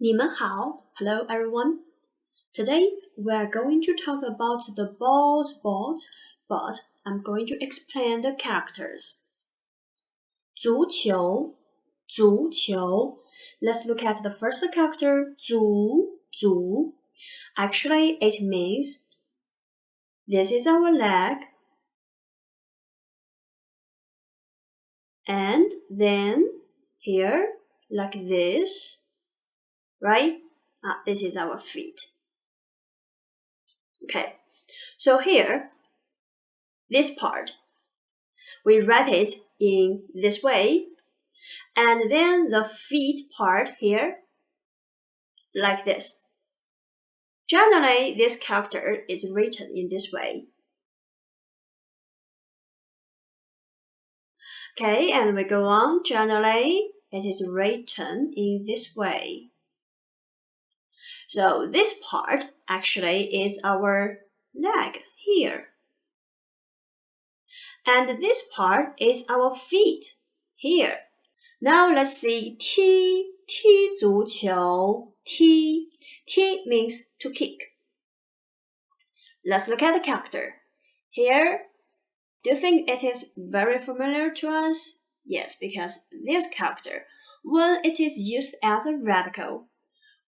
你们好, hello everyone. Today we are going to talk about the balls, but I'm going to explain the characters. 足球, 足球. Let's look at the first character, 足. Actually, it means this is our leg, and then here, like this, right? This is our feet. Okay, so here, this part, we write it in this way, and then the feet part here, like this. Generally, this character is written in this way. Okay, and we go on. Generally, it is written in this way. So this part actually is our leg here. And this part is our feet here. Now let's see 踢足球, 踢 means to kick. Let's look at the character. Here, do you think it is very familiar to us? Yes, because this character, when it is used as a radical,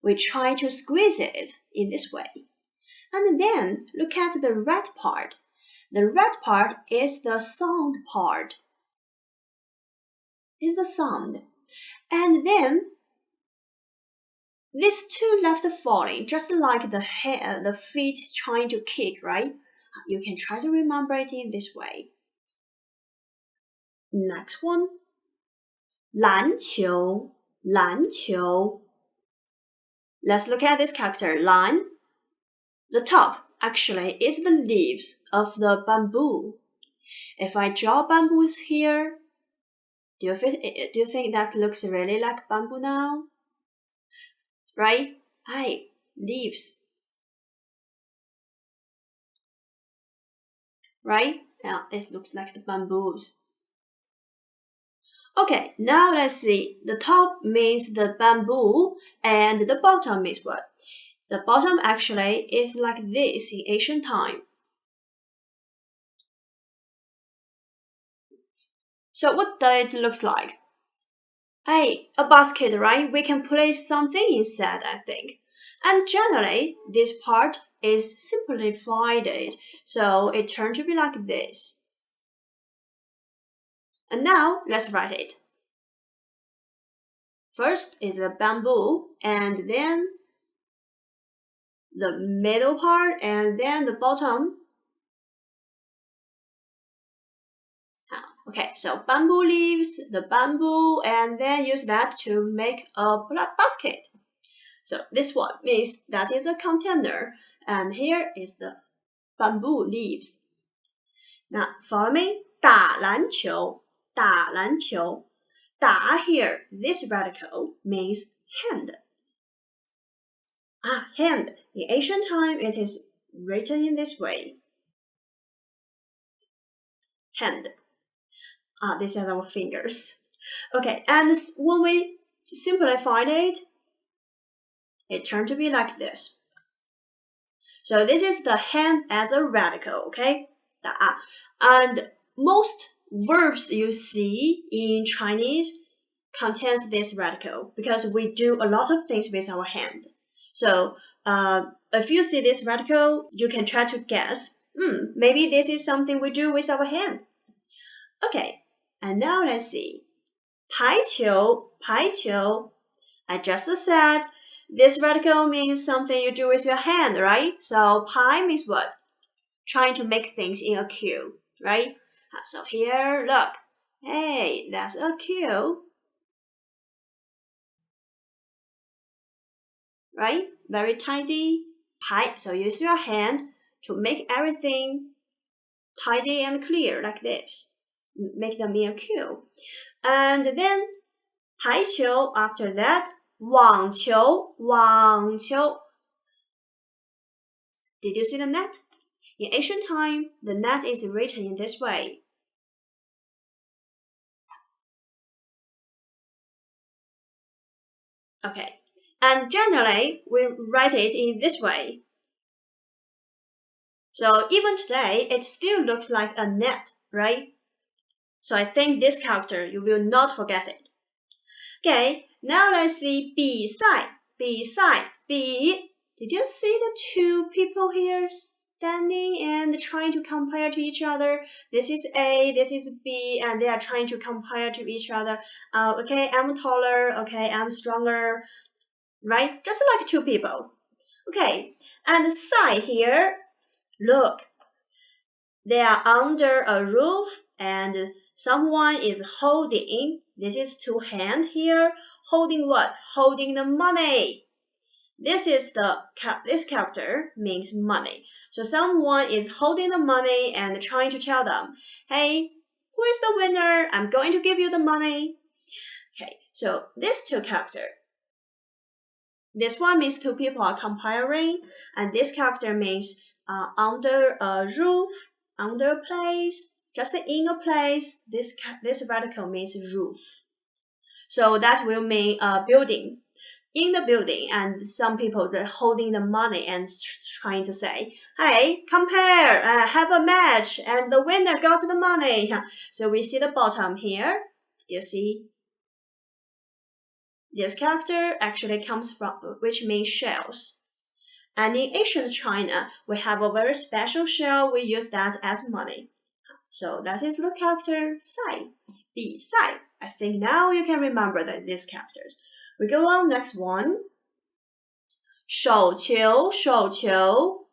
we try to squeeze it in this way. And then look at the red part. The red part is the sound part. Is the sound. And then these two left falling, just like the feet trying to kick, right? You can try to remember it in this way. Next one. 篮球, 篮球. Let's look at this character, 篮. The top actually is the leaves of the bamboo. If I draw bamboos here, do you think that looks really like bamboo now? Right? Hey, leaves. Right? Yeah, it looks like the bamboos. Okay, now let's see. The top means the bamboo, and the bottom means what? The bottom actually is like this in ancient time. So what does it look like? Hey, a basket, right? We can place something inside, I think. And generally, this part is simplified, so it turns to be like this. And now, let's write it. First is the bamboo, and then the middle part, and then the bottom. Okay, so bamboo leaves, the bamboo, and then use that to make a basket. So this one means that is a container, and here is the bamboo leaves. Now follow me. 打篮球, 打篮球. 打 here, this radical means hand. Hand. In ancient time, it is written in this way. Hand. These are our fingers. Okay, and when we simplify it, it turned to be like this. So this is the hand as a radical, okay? 打. And most verbs you see in Chinese contains this radical because we do a lot of things with our hand. So if you see this radical, you can try to guess, maybe this is something we do with our hand. Okay, and now let's see. 排球, 排球. I just said this radical means something you do with your hand, right? So 排 means what? Trying to make things in a queue, right? So here, look. Hey, that's a queue. Right? Very tidy. 排, so use your hand to make everything tidy and clear like this. Make them in a queue. And then 排球, after that, 网球, 网球. Did you see the net? In ancient time, the net is written in this way. Okay, And generally, we write it in this way. So even today, it still looks like a net, right? So I think this character, you will not forget it. Okay, now let's see beside. B. Did you see the two people here standing and trying to compare to each other? This is A, this is B, and they are trying to compare to each other. Okay, I'm taller, okay, I'm stronger, right? Just like two people. Okay, and the side here, look, they are under a roof and someone is holding, this is two hand here, holding what? Holding the money. This character means money. So someone is holding the money and trying to tell them, hey, who is the winner? I'm going to give you the money. Okay, so these two characters. This one means two people are comparing, and this character means under a roof, under a place, just in a place. This radical means roof. So that will mean a building. In the building, and some people are holding the money and trying to say, hey, compare, have a match, and the winner got the money. So we see the bottom here. Do you see? This character actually comes from, which means shells. And in ancient China, we have a very special shell. We use that as money. So that is the character Sai. Beside. I think now you can remember these characters. We go on next one. 手球.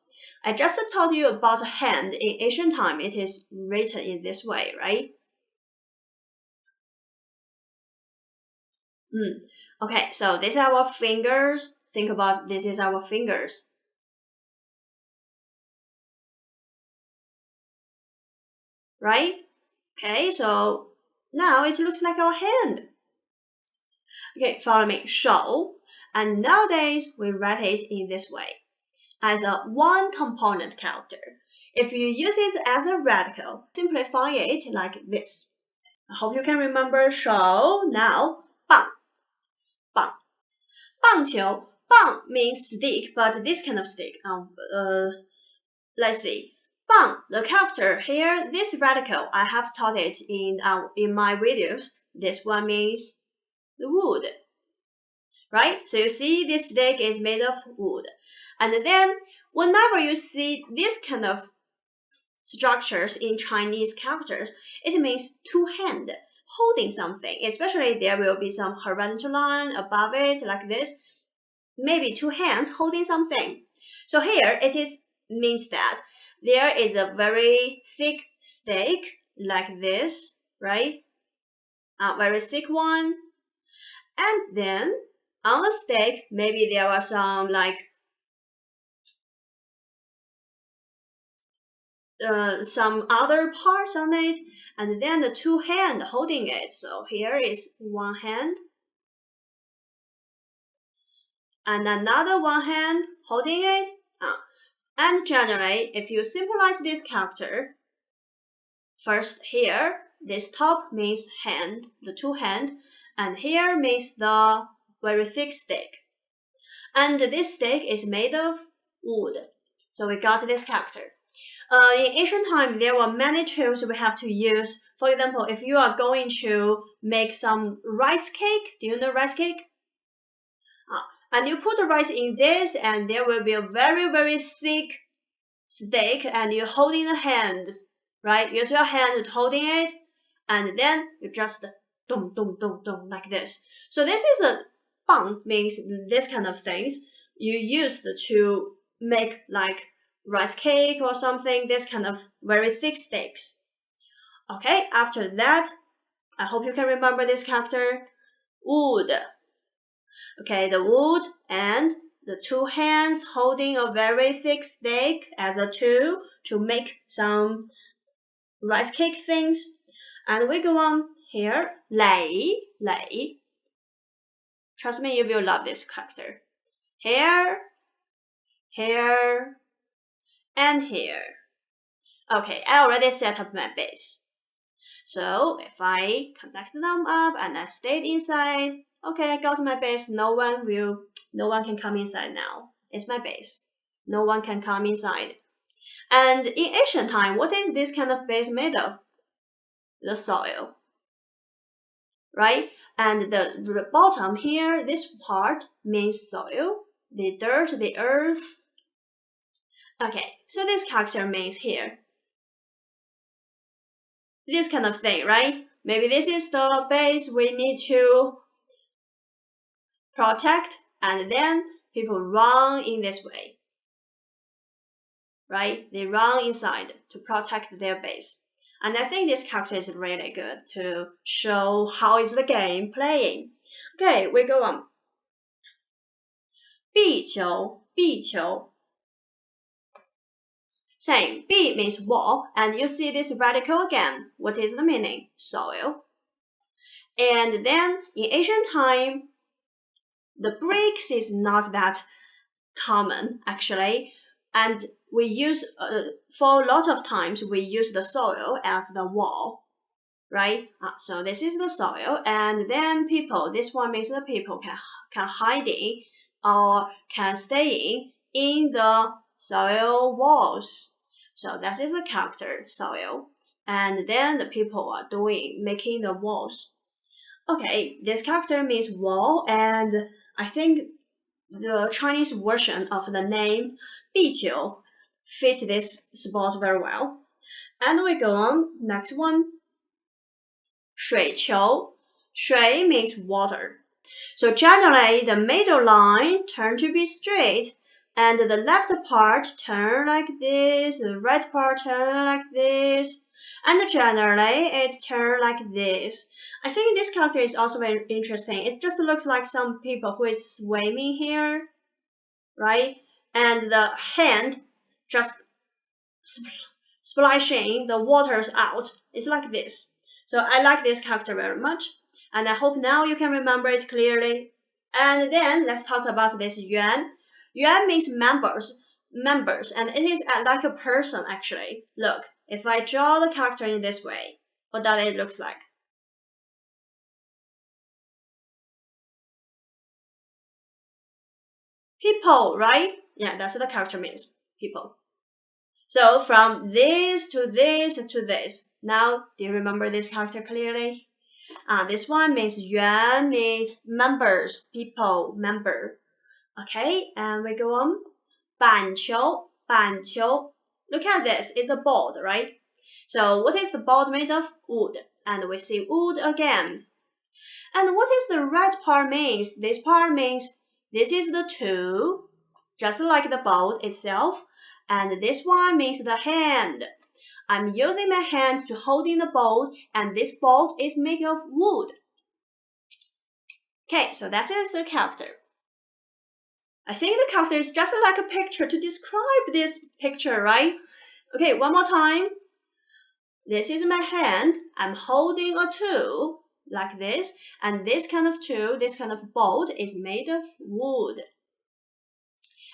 I just told you about a hand. In ancient time, it is written in this way, right? Okay, so these are our fingers. Think about this is our fingers. Right? Okay, so now it looks like our hand. Okay, follow me. 手. And nowadays, we write it in this way, as a one component character. If you use it as a radical, simplify it like this. I hope you can remember 手. Now, 棒. 棒球. 棒 means stick, but this kind of stick. Let's see. 棒, the character here, this radical, I have taught it in my videos. This one means the wood. Right? So you see this stick is made of wood. And then whenever you see this kind of structures in Chinese characters, it means two hand holding something. Especially there will be some horizontal line above it like this. Maybe two hands holding something. So here it means that there is a very thick stick like this, right? Very thick one. And then on the stick, maybe there are some like some other parts on it, and then the two hand holding it. So here is one hand, and another one hand holding it. And generally, if you symbolize this character, first here, this top means hand, the two hand, and here means the very thick stick. And this stick is made of wood. So we got this character. In ancient time, there were many tools we have to use. For example, if you are going to make some rice cake, do you know rice cake? And you put the rice in this, and there will be a very, very thick stick, and you hold in the hand, right? Use your hand holding it, and then you just dong, dong, dong, dong, like this. So this is a bang, means this kind of things you use to make like rice cake or something, this kind of very thick sticks. Okay, after that, I hope you can remember this character, wood. Okay, the wood and the two hands holding a very thick stick as a tool to make some rice cake things. And we go on here, 垒. Trust me, you will love this character. Here, and here. Okay, I already set up my base. So if I connect them up and I stayed inside, okay, I got my base, no one will No one can come inside now. It's my base. No one can come inside. And in ancient time, what is this kind of base made of? The soil, right? And the bottom here, this part means soil, the dirt, the earth. Okay, so this character means here. This kind of thing, right? Maybe this is the base we need to protect, and then people run in this way, right? They run inside to protect their base. And I think this character is really good to show how is the game playing. Okay, we go on. 壁球, 壁球. Same, 壁 means wall, and you see this radical again. What is the meaning? Soil. And then in ancient time, the bricks is not that common actually, and we use for a lot of times we use the soil as the wall, right? So this is the soil, and then people. This one means the people can hide in or can stay in the soil walls. So that is the character soil, and then the people are making the walls. Okay, this character means wall, and I think the Chinese version of the name 壁球 fit this sport very well. And we go on, next one. 水球. 水 means water. So generally, the middle line turn to be straight, and the left part turn like this, the right part turn like this, and generally it turn like this. I think this character is also very interesting. It just looks like some people who is swimming here, right? And the hand just splashing the waters out. It's like this. So I like this character very much, and I hope now you can remember it clearly. And then let's talk about this yuan. Yuan means members, and it is like a person actually. Look, if I draw the character in this way, what does it look like? People, right? Yeah, that's what the character means. People. So from this to this to this. Now, do you remember this character clearly? This one means yuan means members, people, member. Okay, and we go on. 板球, 板球. Look at this. It's a board, right? So what is the board made of? Wood. And we see wood again. And what is the red part means? This part means this is the tool, just like the board itself. And this one means the hand. I'm using my hand to hold in the bowl, and this bowl is made of wood. Okay, so that is the character. I think the character is just like a picture to describe this picture, right? Okay, one more time. This is my hand. I'm holding a tool like this, and this kind of tool, this kind of bowl is made of wood.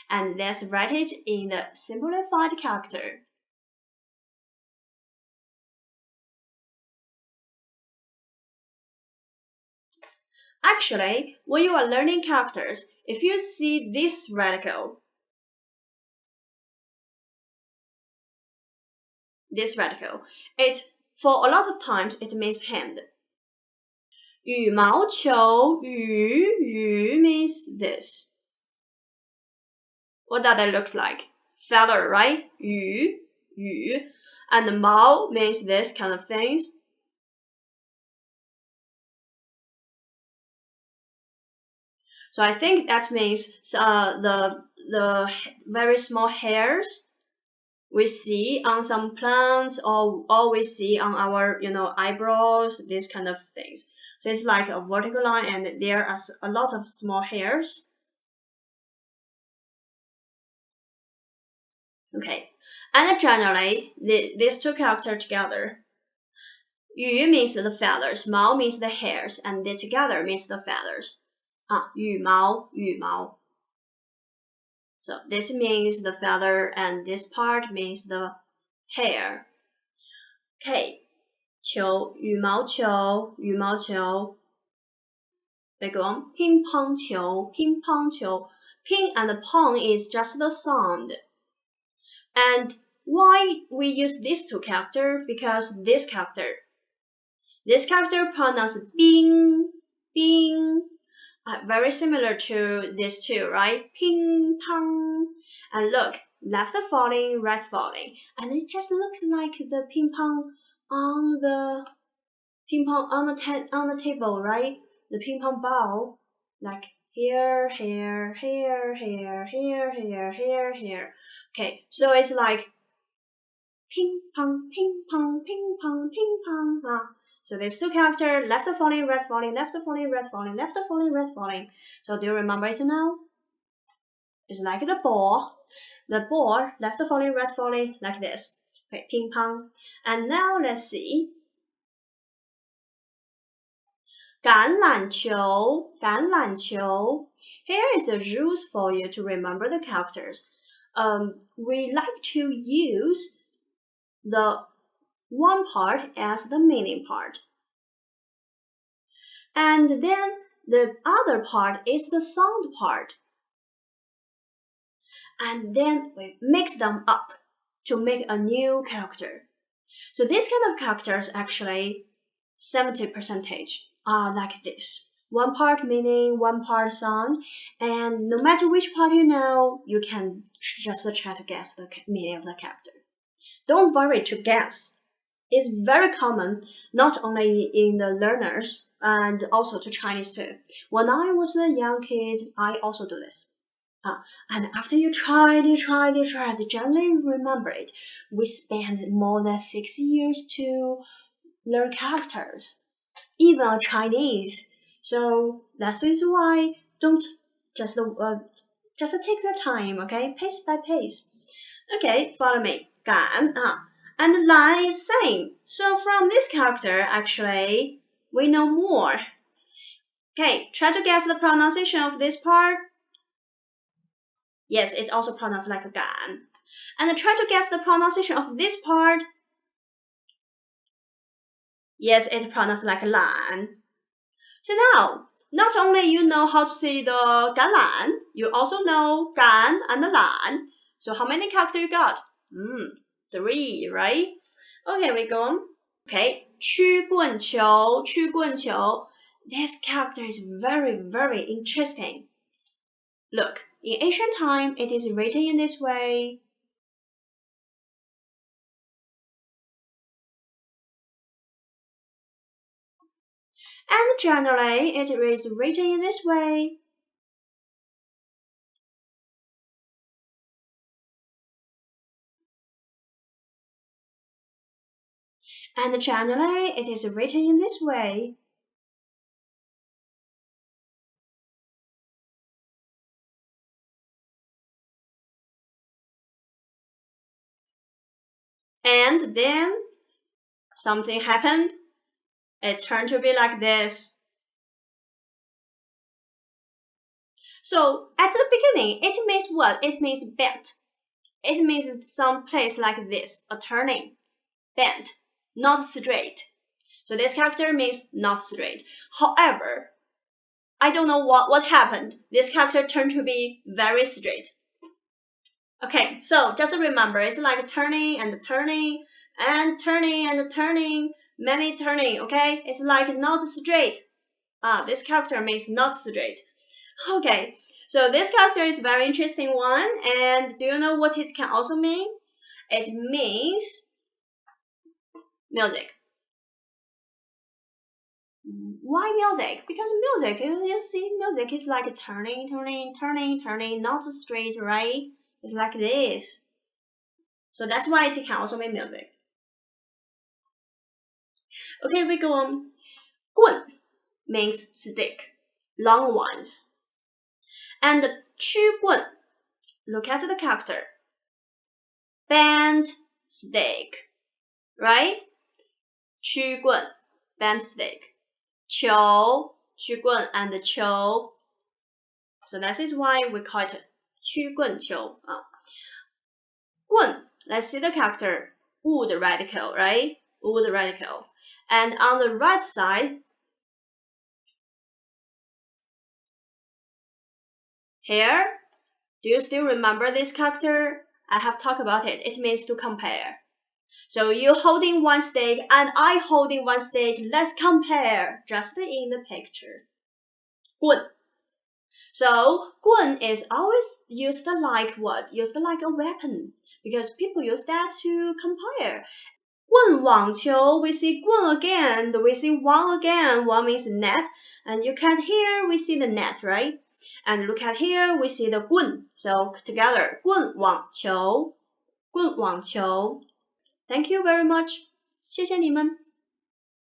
And let's write it in the simplified character. Actually, when you are learning characters, if you see this radical, it for a lot of times it means hand. 羽毛球, 羽 means this. What does that look like? Feather, right? 羽. And 毛 means this kind of things. So I think that means the very small hairs we see on some plants, or we see on our eyebrows, these kind of things. So it's like a vertical line, and there are a lot of small hairs. Okay, and generally these two characters together. 羽 means the feathers, 毛 means the hairs, and they together means the feathers. 羽毛, 羽毛. So this means the feather, and this part means the hair. Okay, 球, 羽毛球, 羽毛球. We go on. 乒乓球, 乒乓球. Ping and pong is just the sound. And why we use these two characters? Because this character pronounced bing, bing, very similar to these two, right? Ping, pong. And look, left falling, right falling. And it just looks like the ping pong on the table, right? The ping pong ball, like here, here, here, here, here, here, here, here. Okay, so it's like ping pong, ping pong, ping pong, ping pong. So there's two characters, left falling, right falling, left falling, right falling, left falling, right falling. So do you remember it now? It's like the ball, left falling, right falling, like this. Okay, ping pong. And now let's see. 橄榄球, 橄榄球. Here is the rules for you to remember the characters. We like to use the one part as the meaning part. And then the other part is the sound part. And then we mix them up to make a new character. So this kind of characters actually 70% are like this. One part meaning, one part sound, and no matter which part you know, you can just try to guess the meaning of the character. Don't worry to guess. It's very common, not only in the learners, and also to Chinese too. When I was a young kid, I also do this. And after you generally remember it. We spent more than 6 years to learn characters, even Chinese. So that's the reason why don't just take your time, okay? Pace by pace. Okay, follow me. 敢 and 来 is same. So from this character, actually, we know more. Okay, try to guess the pronunciation of this part. Yes, it's also pronounced like 敢. And try to guess the pronunciation of this part. Yes, it's pronounced like 懒. So now, not only you know how to say the 橄榄, you also know 敢 and 懒. So how many characters you got? 3, right? Okay, we go on. Okay, 曲棍球, 曲棍球. This character is very, very interesting. Look, in ancient time, it is written in this way. And generally, it is written in this way. And generally, it is written in this way. And then something happened. It turned to be like this. So at the beginning, it means what? It means bent. It means some place like this, a turning, bent, not straight. So this character means not straight. However, I don't know what happened. This character turned to be very straight. Okay, so just remember, it's like turning and turning and turning and turning, many turning, okay? It's like not straight. This character means not straight. Okay, so this character is a very interesting one, and do you know what it can also mean? It means music. Why music? Because music, you see, music is like turning, turning, turning, turning, not straight, right? It's like this. So that's why it can also mean music. Okay, we go on. 棍 means stick, long ones. And 曲棍, look at the character. Bent stick, right? 曲棍, bent stick. 球, 曲棍 and 球. So that is why we call it 曲棍球. 棍, let's see the character. Wood radical, right? Wood radical. And on the right side, here, Do you still remember this character? I have talked about it. It means to compare. So you holding one stick and I holding one stick. Let's compare just in the picture. 棍. So 棍 is always used like what? Used like a weapon because people use that to compare. 棍网球, we see 棍 again. We see 网 again. 网 means net. And you can here we see the net, right? And look at here we see the 棍. So together 棍网球, 棍网球. Thank you very much. 谢谢你们。